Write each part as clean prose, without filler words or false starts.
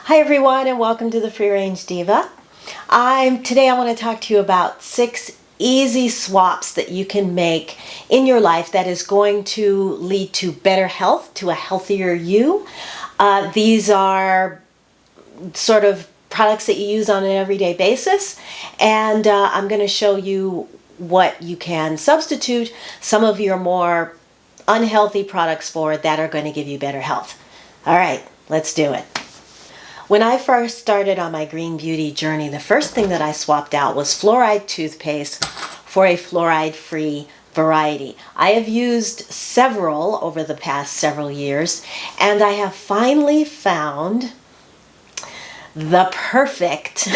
Hi everyone, and welcome to the Free Range Diva. Today I want to talk to you about 6 easy swaps that you can make in your life that is going to lead to better health, to a healthier you. These are sort of products that you use on an everyday basis, and I'm going to show you what you can substitute some of your more unhealthy products for that are going to give you better health. All right, let's do it. When I first started on my green beauty journey, the first thing that I swapped out was fluoride toothpaste for a fluoride-free variety. I have used several over the past several years, and I have finally found the perfect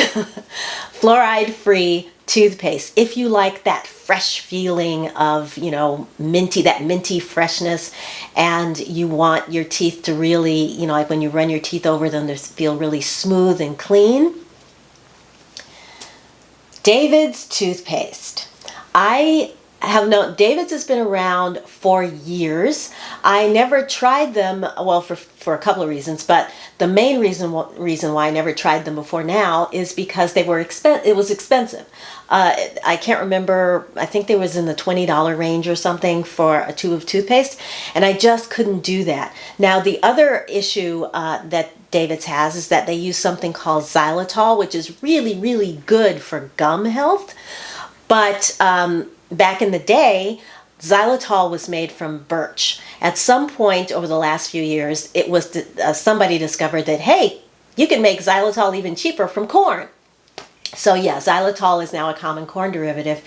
fluoride-free toothpaste. If you like that fresh feeling of, that minty freshness, and you want your teeth to really, like when you run your teeth over them, to feel really smooth and clean. David's toothpaste. I have known David's has been around for years. I never tried them, well, for a couple of reasons, but the main reason why I never tried them before now is because it was expensive. I can't remember, I think they was in the $20 range or something for a tube of toothpaste, and I just couldn't do that. Now, the other issue that David's has is that they use something called xylitol, which is really, really good for gum health, but back in the day, xylitol was made from birch. At some point over the last few years, it was somebody discovered that, hey, you can make xylitol even cheaper from corn. So yeah, xylitol is now a common corn derivative.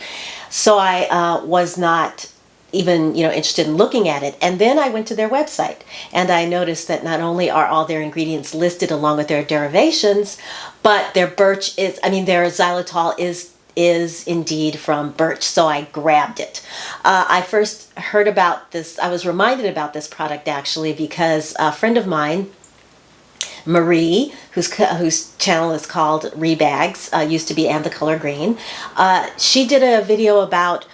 So I was not even interested in looking at it. And then I went to their website, and I noticed that not only are all their ingredients listed along with their derivations, but their xylitol is indeed from birch, so I grabbed it. I first heard about this, I was reminded about this product actually because a friend of mine, Marie, whose channel is called Rebags, used to be And the Color Green, she did a video about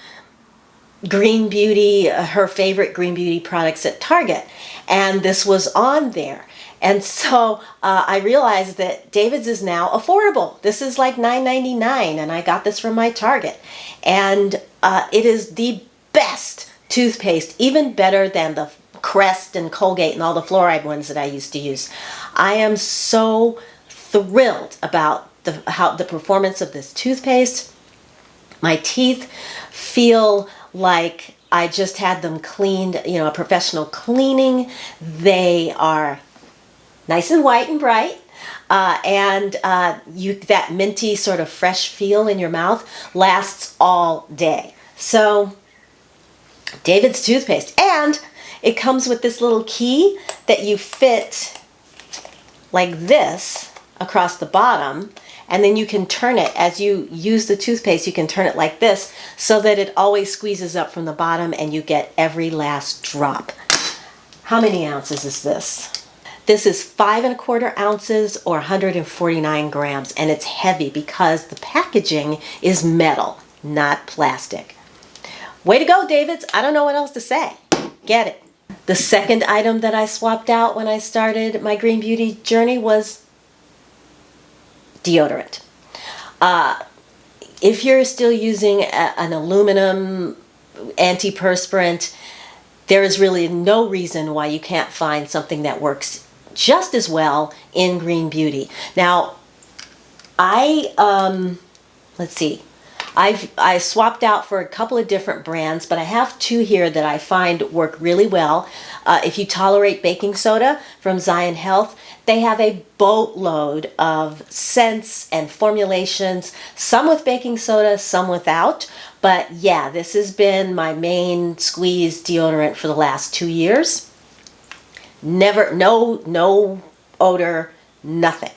green beauty, her favorite green beauty products at Target, and this was on there. And so I realized that David's is now affordable. This is like $9.99, and I got this from my Target. And it is the best toothpaste, even better than the Crest and Colgate and all the fluoride ones that I used to use. I am so thrilled about the performance of this toothpaste. My teeth feel like I just had them cleaned, a professional cleaning. They are nice and white and bright, and that minty sort of fresh feel in your mouth lasts all day. So David's toothpaste, and it comes with this little key that you fit like this across the bottom, and then you can turn it as you use the toothpaste. You can turn it like this so that it always squeezes up from the bottom and you get every last drop. How many ounces is this? This is 5 1/4 ounces or 149 grams, and it's heavy because the packaging is metal, not plastic. Way to go, David's. I don't know what else to say. Get it. The second item that I swapped out when I started my green beauty journey was deodorant. If you're still using an aluminum antiperspirant, there is really no reason why you can't find something that works just as well in green beauty. Now, let's see. I swapped out for a couple of different brands, but I have 2 here that I find work really well. If you tolerate baking soda from Zion Health, they have a boatload of scents and formulations, some with baking soda, some without. But yeah, this has been my main squeeze deodorant for the last 2 years. No odor, nothing.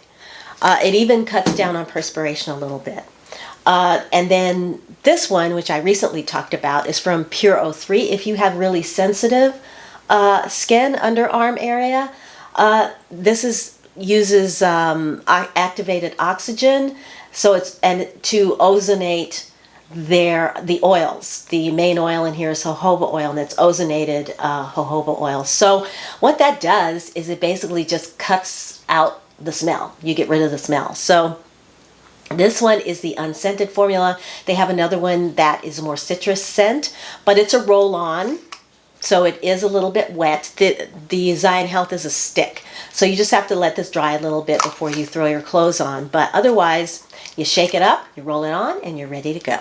It even cuts down on perspiration a little bit. And then this one, which I recently talked about, is from Pure 03. If you have really sensitive skin, underarm area, this uses activated oxygen, to ozonate the oils. The main oil in here is jojoba oil, and it's ozonated jojoba oil. So what that does is it basically just cuts out the smell. You get rid of the smell. So this one is the unscented formula. They have another one that is more citrus scent, but it's a roll-on, so it is a little bit wet. The Zion Health is a stick, so you just have to let this dry a little bit before you throw your clothes on. But otherwise, you shake it up, you roll it on, and you're ready to go.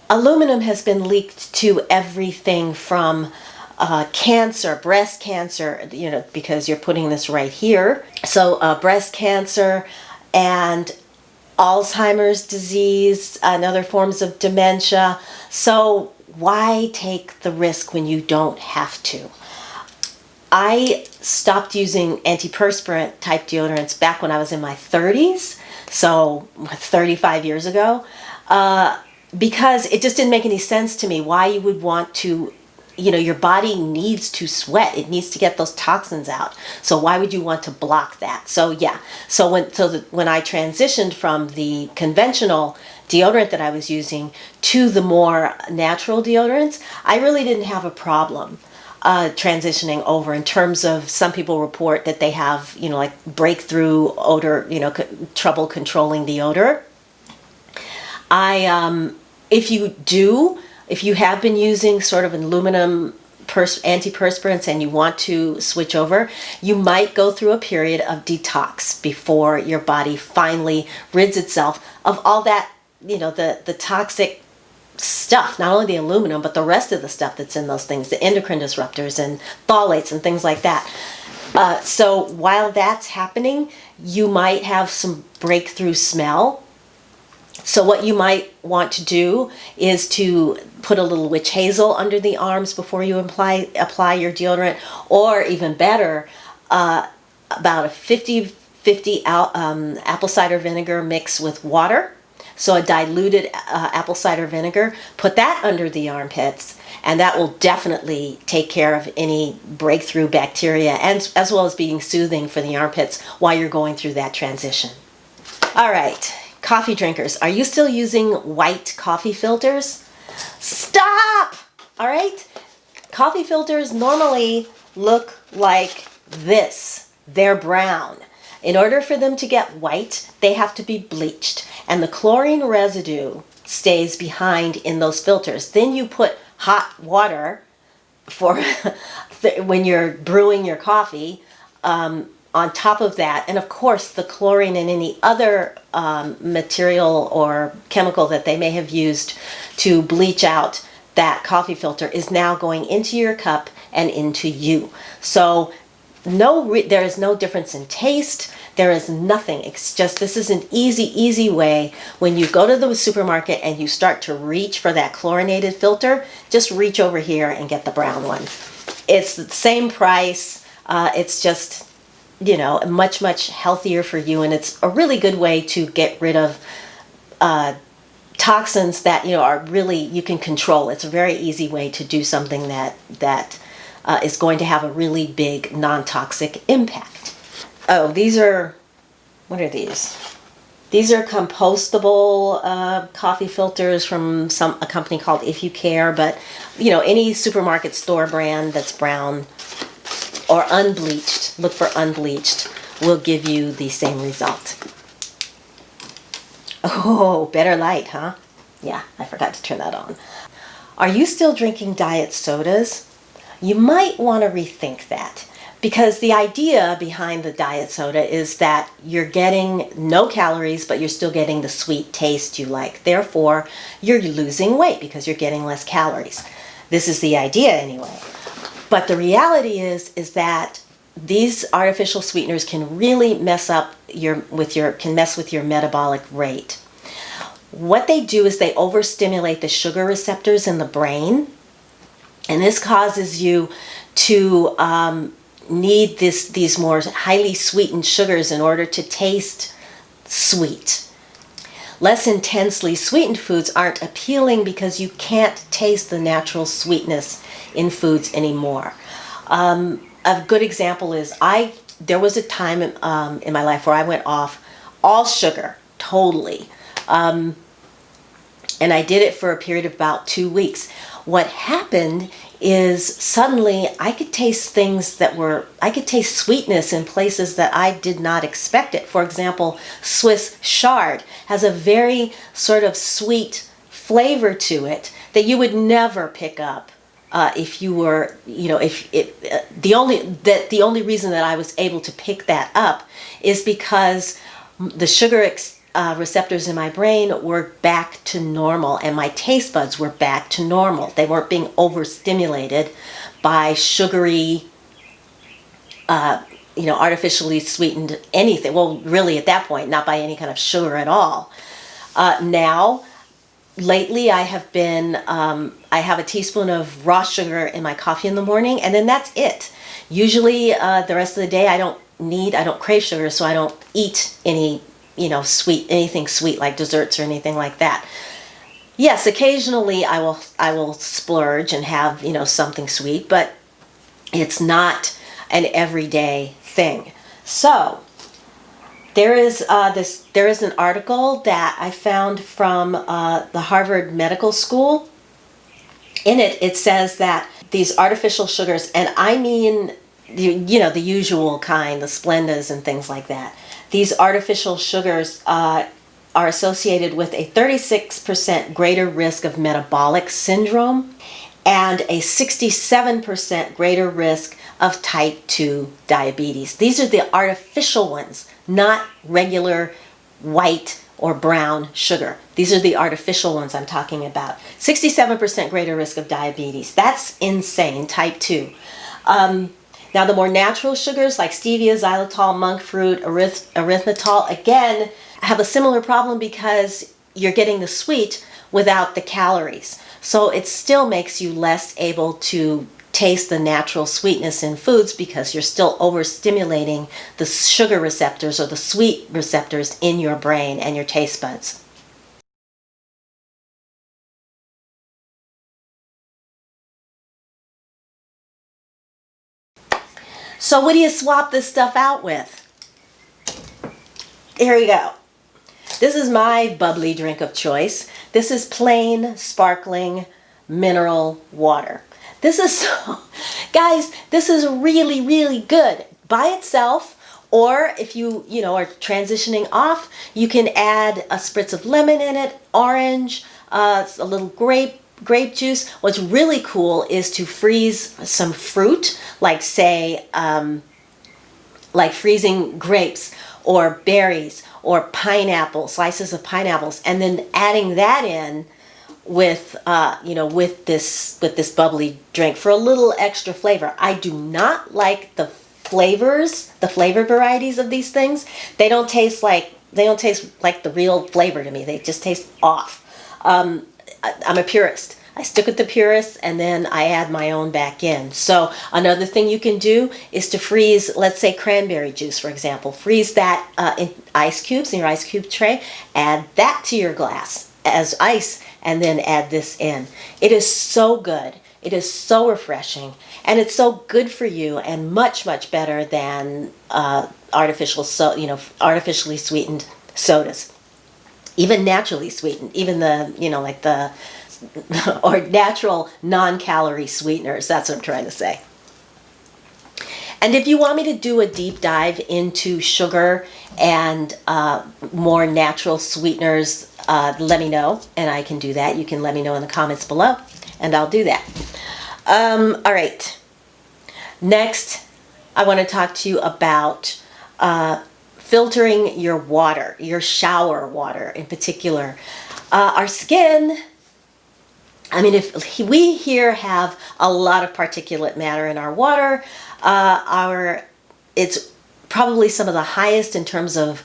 Aluminum has been leaked to everything from cancer, breast cancer, you know, because you're putting this right here. So breast cancer and Alzheimer's disease and other forms of dementia. So why take the risk when you don't have to? I stopped using antiperspirant type deodorants back when I was in my 30s, so 35 years ago, because it just didn't make any sense to me why you would want to, you know, your body needs to sweat. It needs to get those toxins out. So why would you want to block that? So yeah, so when I transitioned from the conventional deodorant that I was using to the more natural deodorants, I really didn't have a problem transitioning over, in terms of some people report that they have, you know, like breakthrough odor, you know, trouble controlling the odor. If you have been using sort of an aluminum antiperspirants and you want to switch over, you might go through a period of detox before your body finally rids itself of all that, you know, the toxic stuff, not only the aluminum, but the rest of the stuff that's in those things, the endocrine disruptors and phthalates and things like that. So while that's happening, you might have some breakthrough smell. So what you might want to do is to put a little witch hazel under the arms before you apply your deodorant, or even better, about a 50-50 apple cider vinegar mix with water. So a diluted apple cider vinegar, put that under the armpits, and that will definitely take care of any breakthrough bacteria, and as well as being soothing for the armpits while you're going through that transition. All right. Coffee drinkers, are you still using white coffee filters? Stop! All right? Coffee filters normally look like this. They're brown. In order for them to get white, they have to be bleached, and the chlorine residue stays behind in those filters. Then you put hot water for when you're brewing your coffee on top of that, and of course the chlorine and any other material or chemical that they may have used to bleach out that coffee filter is now going into your cup and into you. So there is no difference in taste. There is nothing. It's just, this is an easy way. When you go to the supermarket and you start to reach for that chlorinated filter, just reach over here and get the brown one. It's the same price. It's just, you know, much healthier for you, and it's a really good way to get rid of toxins that, you know, are really, you can control. It's a very easy way to do something that is going to have a really big non-toxic impact. Oh, these are, what are these? These are compostable coffee filters from a company called If You Care, but, you know, any supermarket store brand that's brown or unbleached, look for unbleached, will give you the same result. Oh, better light, huh? Yeah, I forgot to turn that on. Are you still drinking diet sodas? You might want to rethink that, because the idea behind the diet soda is that you're getting no calories, but you're still getting the sweet taste you like. Therefore, you're losing weight because you're getting less calories. This is the idea anyway. But the reality is that these artificial sweeteners can really mess with your metabolic rate. What they do is they overstimulate the sugar receptors in the brain, and this causes you to need these more highly sweetened sugars in order to taste sweet. Less intensely sweetened foods aren't appealing because you can't taste the natural sweetness in foods anymore. A good example is there was a time in my life where I went off all sugar, totally. And I did it for a period of about 2 weeks. What happened is suddenly I could taste things that were, I could taste sweetness in places that I did not expect it. For example, Swiss chard has a very sort of sweet flavor to it that you would never pick up if you were, the only reason that I was able to pick that up is because the sugar receptors in my brain were back to normal, and my taste buds were back to normal. They weren't being overstimulated by sugary, artificially sweetened anything. Well, really at that point, not by any kind of sugar at all. Now, lately I have been, I have a teaspoon of raw sugar in my coffee in the morning, and then that's it. Usually the rest of the day I don't crave sugar, so I don't eat any anything sweet like desserts or anything like that. Yes, occasionally I will splurge and have, something sweet, but it's not an everyday thing. So there is an article that I found from the Harvard Medical School. In it, it says that these artificial sugars, and I mean, the usual kind, the Splendas and things like that. These artificial sugars are associated with a 36% greater risk of metabolic syndrome and a 67% greater risk of type 2 diabetes. These are the artificial ones, not regular white or brown sugar. These are the artificial ones I'm talking about. 67% greater risk of diabetes. That's insane, type 2. Now, the more natural sugars like stevia, xylitol, monk fruit, erythritol, again, have a similar problem because you're getting the sweet without the calories. So it still makes you less able to taste the natural sweetness in foods because you're still overstimulating the sugar receptors or the sweet receptors in your brain and your taste buds. So what do you swap this stuff out with? Here we go. This is my bubbly drink of choice. This is plain, sparkling, mineral water. This is, guys, this is really, really good by itself. Or if you are transitioning off, you can add a spritz of lemon in it, orange, a little grape juice. What's really cool is to freeze some fruit, like say, like freezing grapes or berries or pineapple, slices of pineapples, and then adding that in with with this bubbly drink for a little extra flavor. I do not like the flavor varieties of these things. They don't taste like the real flavor to me. They just taste off. I'm a purist. I stick with the purists, and then I add my own back in. So another thing you can do is to freeze, let's say cranberry juice, for example. Freeze that in ice cubes, in your ice cube tray. Add that to your glass as ice, and then add this in. It is so good. It is so refreshing, and it's so good for you, and much, much better than artificially sweetened sodas. Even naturally sweetened, even the or natural non-calorie sweeteners. That's what I'm trying to say. And if you want me to do a deep dive into sugar and more natural sweeteners, let me know, and I can do that. You can let me know in the comments below, and I'll do that. All right. Next, I want to talk to you about filtering your water, your shower water in particular. Our skin, I mean, if we here have a lot of particulate matter in our water, it's probably some of the highest in terms of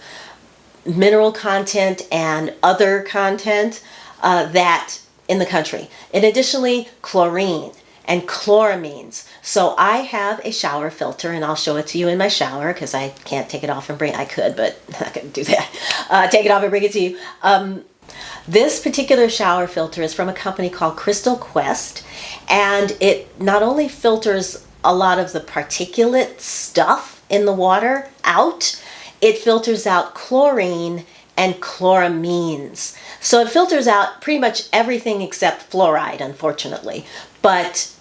mineral content and other content that in the country. And additionally, chlorine and chloramines. So I have a shower filter, and I'll show it to you in my shower because I can't take it off and bring. I could, but I'm not going to do that. Take it off and bring it to you. This particular shower filter is from a company called Crystal Quest, and it not only filters a lot of the particulate stuff in the water out, it filters out chlorine and chloramines. So it filters out pretty much everything except fluoride, unfortunately. But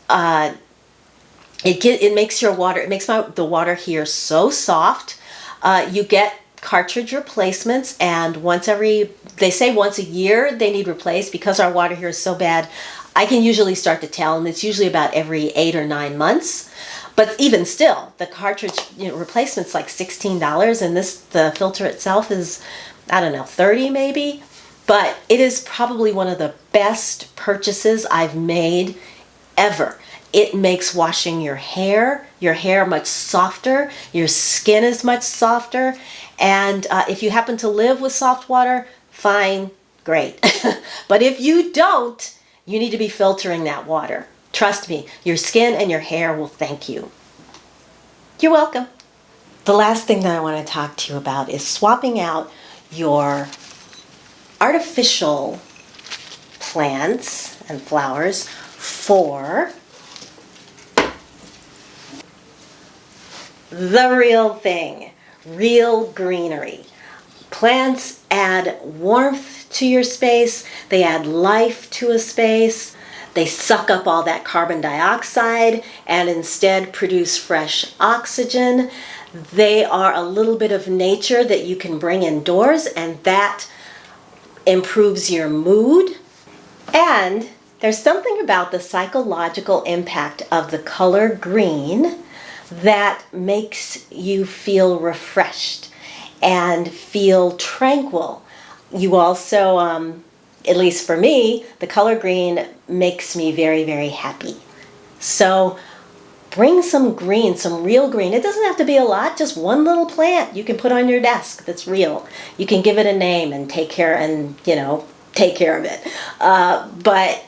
it makes your water, it makes the water here so soft. You get cartridge replacements, and they say once a year they need replaced. Because our water here is so bad, I can usually start to tell, and it's usually about every 8 or 9 months. But even still, the cartridge replacement's like $16, and the filter itself is, I don't know, 30 maybe. But it is probably one of the best purchases I've made ever. It makes washing your hair much softer. Your skin is much softer. And if you happen to live with soft water, fine, great. But if you don't, you need to be filtering that water. Trust me, your skin and your hair will thank you. You're welcome. The last thing that I want to talk to you about is swapping out your artificial plants and flowers for the real thing, real greenery. Plants add warmth to your space, they add life to a space, they suck up all that carbon dioxide and instead produce fresh oxygen. They are a little bit of nature that you can bring indoors, and that improves your mood. And there's something about the psychological impact of the color green that makes you feel refreshed and feel tranquil. You also, at least for me, the color green makes me very, very happy. So bring some green, some real green. It doesn't have to be a lot, just one little plant you can put on your desk that's real. You can give it a name and take care of it. But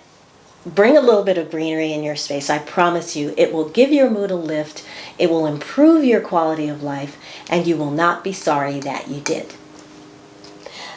bring a little bit of greenery in your space. I promise you, it will give your mood a lift, it will improve your quality of life, and you will not be sorry that you did.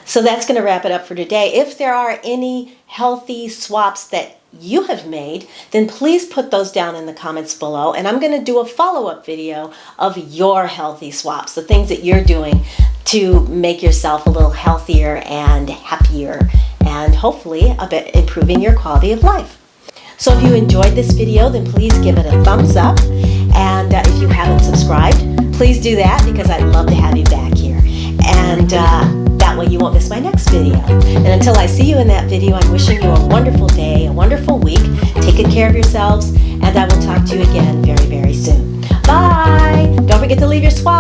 So that's going to wrap it up for today. If there are any healthy swaps that you have made, then please put those down in the comments below, and I'm going to do a follow-up video of your healthy swaps, the things that you're doing to make yourself a little healthier and happier, and hopefully a bit improving your quality of life. So if you enjoyed this video, then please give it a thumbs up, and if you haven't subscribed, please do that, because I'd love to have you back here, and that way you won't miss my next video. And until I see you in that video, I'm wishing you a wonderful day, a wonderful week. Take good care of yourselves, and I will talk to you again very, very soon. Bye! Don't forget to leave your swap